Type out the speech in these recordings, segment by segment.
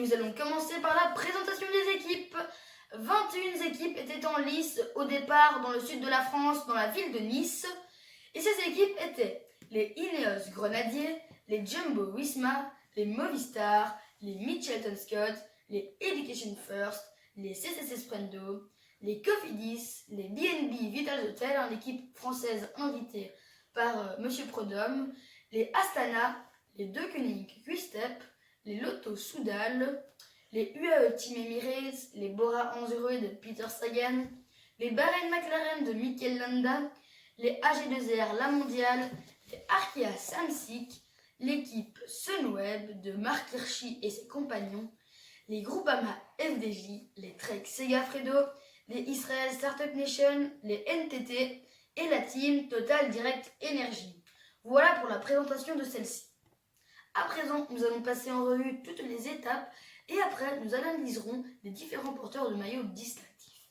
nous allons commencer par la présentation des équipes. 21 équipes étaient en lice au départ dans le sud de la France, dans la ville de Nice. Et ces équipes étaient les Ineos Grenadiers, les Jumbo Visma, les Movistar, les Mitchelton Scott, les Education First, les CCC Sprendo, les Cofidis, les BNB Vital Hotel, l'équipe française invitée par Monsieur Prodhomme, les Astana, les De Koning Quick-Step, les Lotto Soudal, les UAE Team Emirates, les Bora Hansgrohe de Peter Sagan, les Bahrain McLaren de Mikel Landa, les AG2R La Mondiale, les Arkea Samsic, l'équipe Sunweb de Marc Hirschi et ses compagnons, les Groupama FDJ, les Trek Segafredo, les Israel Startup Nation, les NTT et la team Total Direct Energy. Voilà pour la présentation de celle-ci. À présent, nous allons passer en revue toutes les étapes et après, nous analyserons les différents porteurs de maillots distinctifs.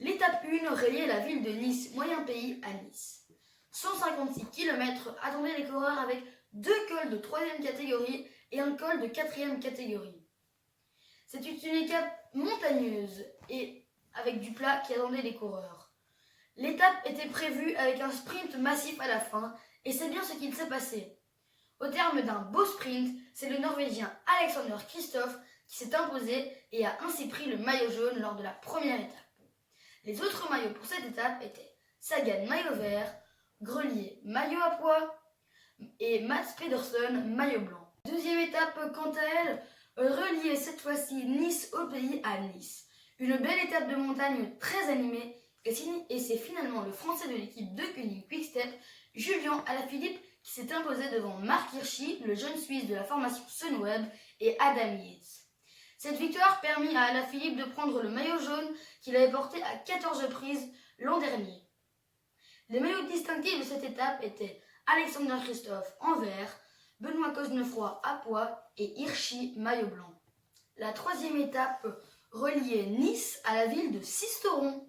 L'étape 1 reliait la ville de Nice, moyen pays, à Nice. 156 km attendaient les coureurs avec 2 cols de 3e catégorie et un col de 4e catégorie. C'était une étape montagneuse et avec du plat qui attendait les coureurs. L'étape était prévue avec un sprint massif à la fin et c'est bien ce qu'il s'est passé. Au terme d'un beau sprint, c'est le Norvégien Alexander Kristoff qui s'est imposé et a ainsi pris le maillot jaune lors de la première étape. Les autres maillots pour cette étape étaient Sagan maillot vert, Grelier maillot à pois et Mats Pedersen maillot blanc. Deuxième étape, quant à elle, reliait cette fois-ci Nice au pays à Nice. Une belle étape de montagne très animée et c'est finalement le Français de l'équipe De Koning Quick-Step, Julien Alaphilippe, qui s'est imposé devant Marc Hirschi, le jeune Suisse de la formation Sunweb, et Adam Yates. Cette victoire permit à Alaphilippe de prendre le maillot jaune qu'il avait porté à 14 reprises l'an dernier. Les maillots distinctifs de cette étape étaient Alexander Kristoff en vert, Benoît Cosnefroy à pois et Hirschi maillot blanc. La troisième étape reliait Nice à la ville de Sisteron.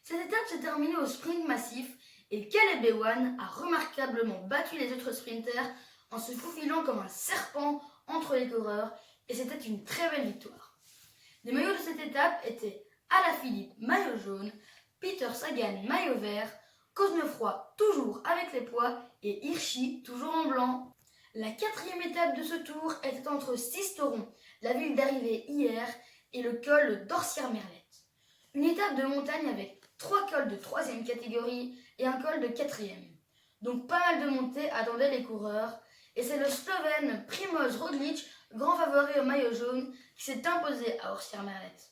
Cette étape s'est terminée au sprint massif et Caleb Ewan a remarquablement battu les autres sprinters en se faufilant comme un serpent entre les coureurs et c'était une très belle victoire. Les maillots de cette étape étaient Alaphilippe maillot jaune, Peter Sagan maillot vert, Cosnefroy toujours avec les pois et Hirschi toujours en blanc. La quatrième étape de ce tour était entre Sisteron, la ville d'arrivée hier, et le col d'Orsières-Merlette. Une étape de montagne avec 3 cols de 3e catégorie et un col de 4e. Donc pas mal de montées attendaient les coureurs. Et c'est le Slovène Primož Roglič, grand favori au maillot jaune, qui s'est imposé à Orsières-Merlette.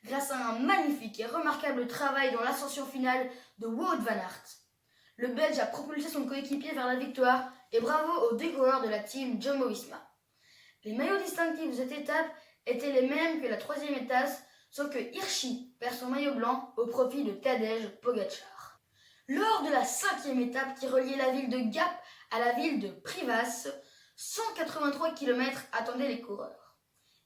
Grâce à un magnifique et remarquable travail dans l'ascension finale de Wout van Aert. Le Belge a propulsé son coéquipier vers la victoire et bravo aux deux coureurs de la team Jumbo Visma. Les maillots distinctifs de cette étape étaient les mêmes que la 3e étape, sauf que Hirschi perd son maillot blanc au profit de Tadej Pogačar. Lors de la 5e étape qui reliait la ville de Gap à la ville de Privas, 183 km attendaient les coureurs.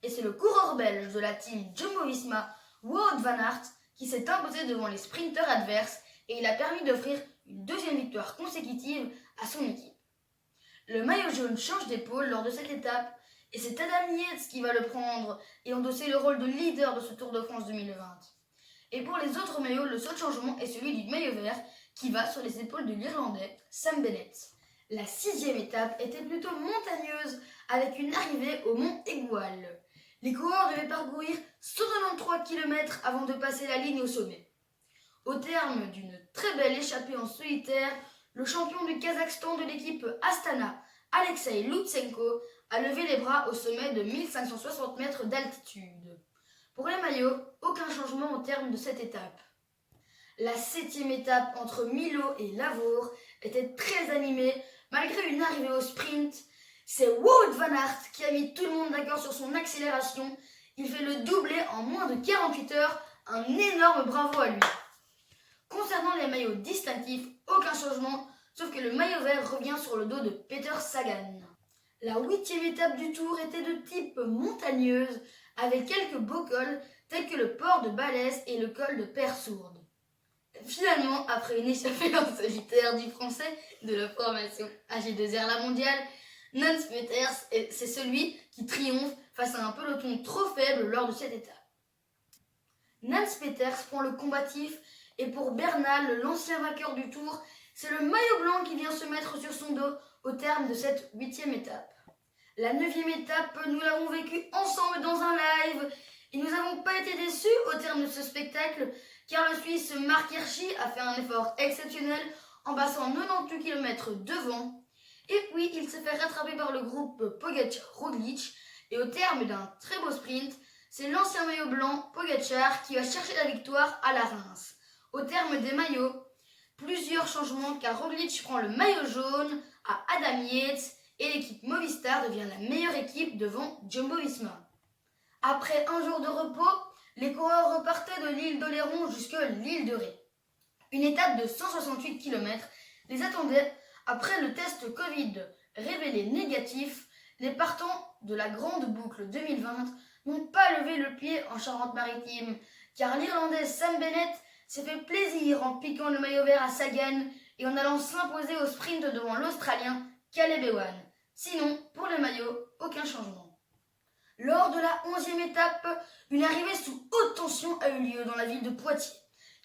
Et c'est le coureur belge de la team Jumbo-Visma, Wout van Aert, qui s'est imposé devant les sprinteurs adverses et il a permis d'offrir une 2e victoire consécutive à son équipe. Le maillot jaune change d'épaule lors de cette étape et c'est Adam Yates qui va le prendre et endosser le rôle de leader de ce Tour de France 2020. Et pour les autres maillots, le seul changement est celui du maillot vert qui va sur les épaules de l'Irlandais Sam Bennett. La 6e étape était plutôt montagneuse avec une arrivée au mont Aigoual. Les coureurs devaient parcourir 193 km avant de passer la ligne au sommet. Au terme d'une très belle échappée en solitaire, le champion du Kazakhstan de l'équipe Astana, Alexei Lutsenko, a levé les bras au sommet de 1560 mètres d'altitude. Pour les maillots, aucun changement au terme de cette étape. La 7e étape entre Millau et Lavaur était très animée malgré une arrivée au sprint. C'est Wout van Aert qui a mis tout le monde d'accord sur son accélération. Il fait le doublé en moins de 48 heures. Un énorme bravo à lui. Concernant les maillots distinctifs, aucun changement, sauf que le maillot vert revient sur le dos de Peter Sagan. La 8e étape du tour était de type montagneuse, avec quelques beaux cols tels que le port de Balès et le col de Persourde. Finalement, après une échappée en solitaire du Français de la formation AG2R La Mondiale, Nance Peters, c'est celui qui triomphe face à un peloton trop faible lors de cette étape. Nance Peters prend le combatif et pour Bernal, l'ancien vainqueur du Tour, c'est le maillot blanc qui vient se mettre sur son dos au terme de cette 8e étape. La 9e étape, nous l'avons vécue ensemble dans un live et nous n'avons pas été déçus au terme de ce spectacle car le Suisse Marc Hirschi a fait un effort exceptionnel en passant 98 km devant et puis il s'est fait rattraper par le groupe Pogačar-Roglič et au terme d'un très beau sprint, c'est l'ancien maillot blanc Pogačar qui va chercher la victoire à la Reims. Au terme des maillots, plusieurs changements car Roglič prend le maillot jaune à Adam Yates et l'équipe Movistar devient la meilleure équipe devant Jumbo-Visma. Après un jour de repos, les coureurs repartaient de l'île d'Oléron jusqu'à l'île de Ré. Une étape de 168 km les attendait après le test Covid révélé négatif. Les partants de la Grande Boucle 2020 n'ont pas levé le pied en Charente-Maritime car l'Irlandais Sam Bennett s'est fait plaisir en piquant le maillot vert à Sagan et en allant s'imposer au sprint devant l'Australien Caleb Ewan. Sinon, pour les maillots, aucun changement. Lors de la 11e étape, une arrivée sous haute tension a eu lieu dans la ville de Poitiers,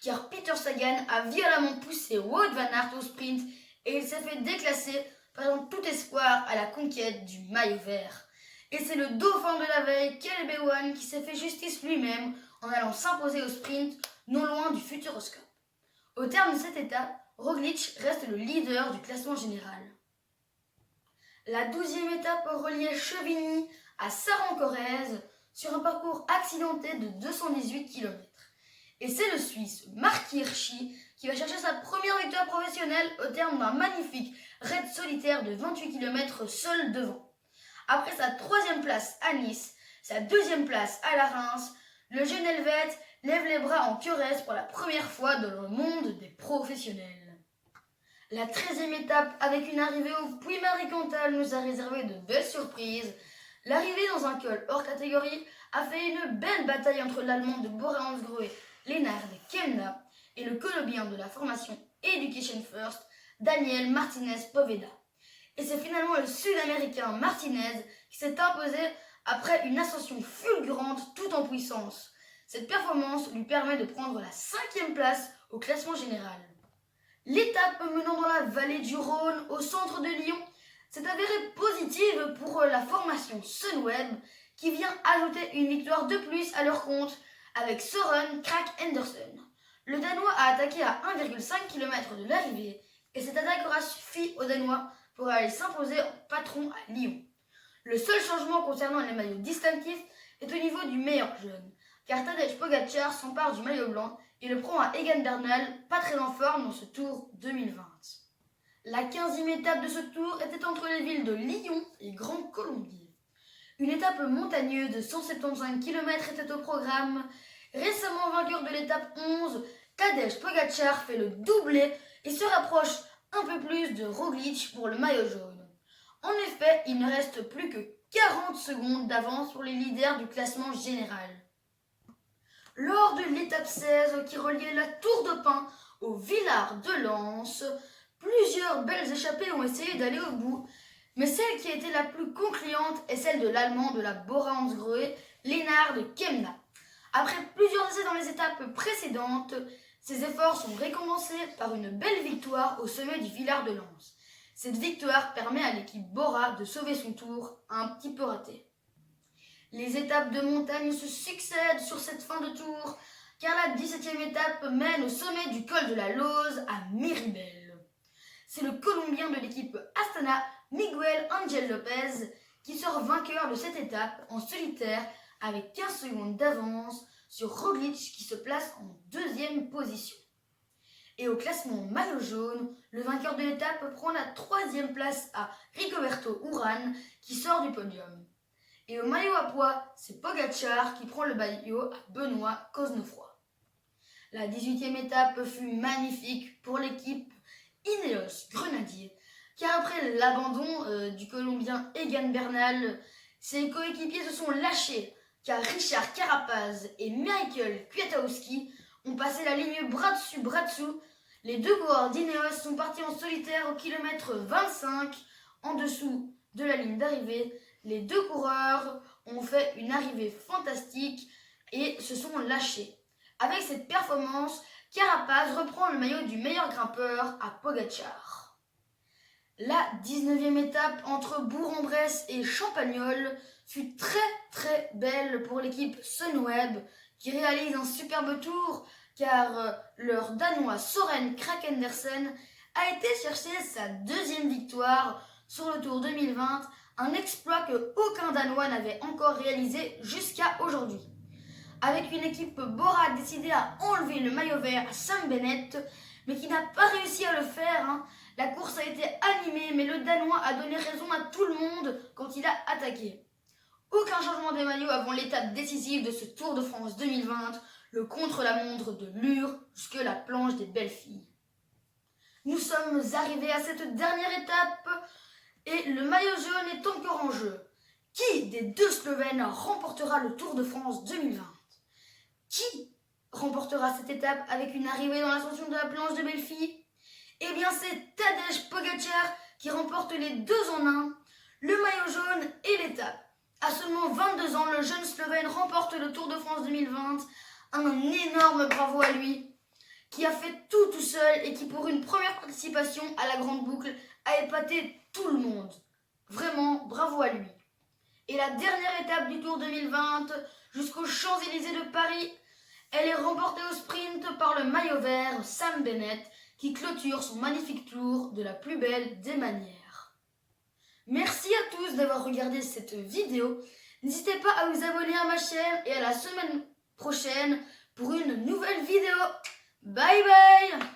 car Peter Sagan a violemment poussé Wout van Aert au sprint et il s'est fait déclasser, perdant tout espoir à la conquête du maillot vert. Et c'est le dauphin de la veille, Caleb Ewan, qui s'est fait justice lui-même en allant s'imposer au sprint non loin du Futuroscope. Au terme de cette étape, Roglič reste le leader du classement général. La 12e étape reliait Chevigny à Saran-Corrèze sur un parcours accidenté de 218 km. Et c'est le Suisse Marc Hirschi qui va chercher sa première victoire professionnelle au terme d'un magnifique raid solitaire de 28 km seul devant. Après sa 3e place à Nice, sa 2e place à la Reims, le jeune Helvète lève les bras en queresse pour la première fois dans le monde des professionnels. La 13e étape, avec une arrivée au Puy-Marie-Cantal, nous a réservé de belles surprises. L'arrivée dans un col hors catégorie a fait une belle bataille entre l'Allemand de Bora-Hansgrohe, Lennard Kemna, et le Colombien de la formation Education First, Daniel Martinez-Poveda. Et c'est finalement le Sud-Américain Martinez qui s'est imposé après une ascension fulgurante tout en puissance. Cette performance lui permet de prendre la 5e place au classement général. L'étape menant dans la vallée du Rhône, au centre de Lyon, s'est avérée positive pour la formation Sunweb, qui vient ajouter une victoire de plus à leur compte avec Søren Kragh Andersen. Le Danois a attaqué à 1,5 km de l'arrivée et cette attaque aura suffi aux Danois pour aller s'imposer en patron à Lyon. Le seul changement concernant les maillots distinctifs est au niveau du meilleur jeune, car Tadej Pogačar s'empare du maillot blanc et le prend à Egan Bernal, pas très en forme dans ce Tour 2020. La 15e étape de ce Tour était entre les villes de Lyon et Grand Colombier. Une étape montagneuse de 175 km était au programme. Récemment vainqueur de l'étape 11, Tadej Pogačar fait le doublé et se rapproche un peu plus de Roglič pour le maillot jaune. En effet, il ne reste plus que 40 secondes d'avance pour les leaders du classement général. Lors de l'étape 16 qui reliait la Tour de Pin au Villard de Lans, plusieurs belles échappées ont essayé d'aller au bout, mais celle qui a été la plus concluante est celle de l'Allemand de la Bora-Hansgrohe, Lennard Kemna. Après plusieurs essais dans les étapes précédentes, ses efforts sont récompensés par une belle victoire au sommet du Villard de Lans. Cette victoire permet à l'équipe Bora de sauver son tour, un petit peu raté. Les étapes de montagne se succèdent sur cette fin de tour, car la 17e étape mène au sommet du col de la Lose à Miribel. C'est le Colombien de l'équipe Astana, Miguel Angel Lopez, qui sort vainqueur de cette étape en solitaire avec 15 secondes d'avance sur Roglič qui se place en 2e position. Et au classement maillot jaune, le vainqueur de l'étape prend la 3e place à Rigoberto Urán qui sort du podium. Et au maillot à pois, c'est Pogačar qui prend le maillot à Benoît Cosnefroy. La 18e étape fut magnifique pour l'équipe Ineos Grenadier, car après l'abandon du Colombien Egan Bernal, ses coéquipiers se sont lâchés, car Richard Carapaz et Michael Kwiatkowski ont passé la ligne bras dessous. Les deux coureurs d'Ineos sont partis en solitaire au kilomètre 25, en dessous de la ligne d'arrivée, les deux coureurs ont fait une arrivée fantastique et se sont lâchés. Avec cette performance, Carapaz reprend le maillot du meilleur grimpeur à Pogačar. La 19e étape entre Bourg-en-Bresse et Champagnole fut très belle pour l'équipe Sunweb qui réalise un superbe tour car leur Danois Søren Kragh Andersen a été chercher sa deuxième victoire sur le Tour 2020, un exploit que aucun Danois n'avait encore réalisé jusqu'à aujourd'hui. Avec une équipe Bora décidée à enlever le maillot vert à Sam Bennett, mais qui n'a pas réussi à le faire. La course a été animée, mais le Danois a donné raison à tout le monde quand il a attaqué. Aucun changement des maillots avant l'étape décisive de ce Tour de France 2020, le contre-la-montre de Lure jusque la planche des belles filles. Nous sommes arrivés à cette dernière étape et le maillot jaune est encore en jeu. Qui des deux Slovènes remportera le Tour de France 2020 ? Qui remportera cette étape avec une arrivée dans l'ascension de la planche de belles filles ? Eh bien c'est Tadej Pogačar qui remporte les deux en un, le maillot jaune et l'étape. À seulement 22 ans, le jeune Slovène remporte le Tour de France 2020. Un énorme bravo à lui, qui a fait tout seul et qui pour une première participation à la grande boucle a épaté tout le monde. Vraiment, bravo à lui. Et la dernière étape du Tour 2020 jusqu'aux Champs-Élysées de Paris, elle est remportée au sprint par le maillot vert Sam Bennett qui clôture son magnifique tour de la plus belle des manières. Merci à tous d'avoir regardé cette vidéo. N'hésitez pas à vous abonner à ma chaîne et à la semaine prochaine pour une nouvelle vidéo. Bye bye!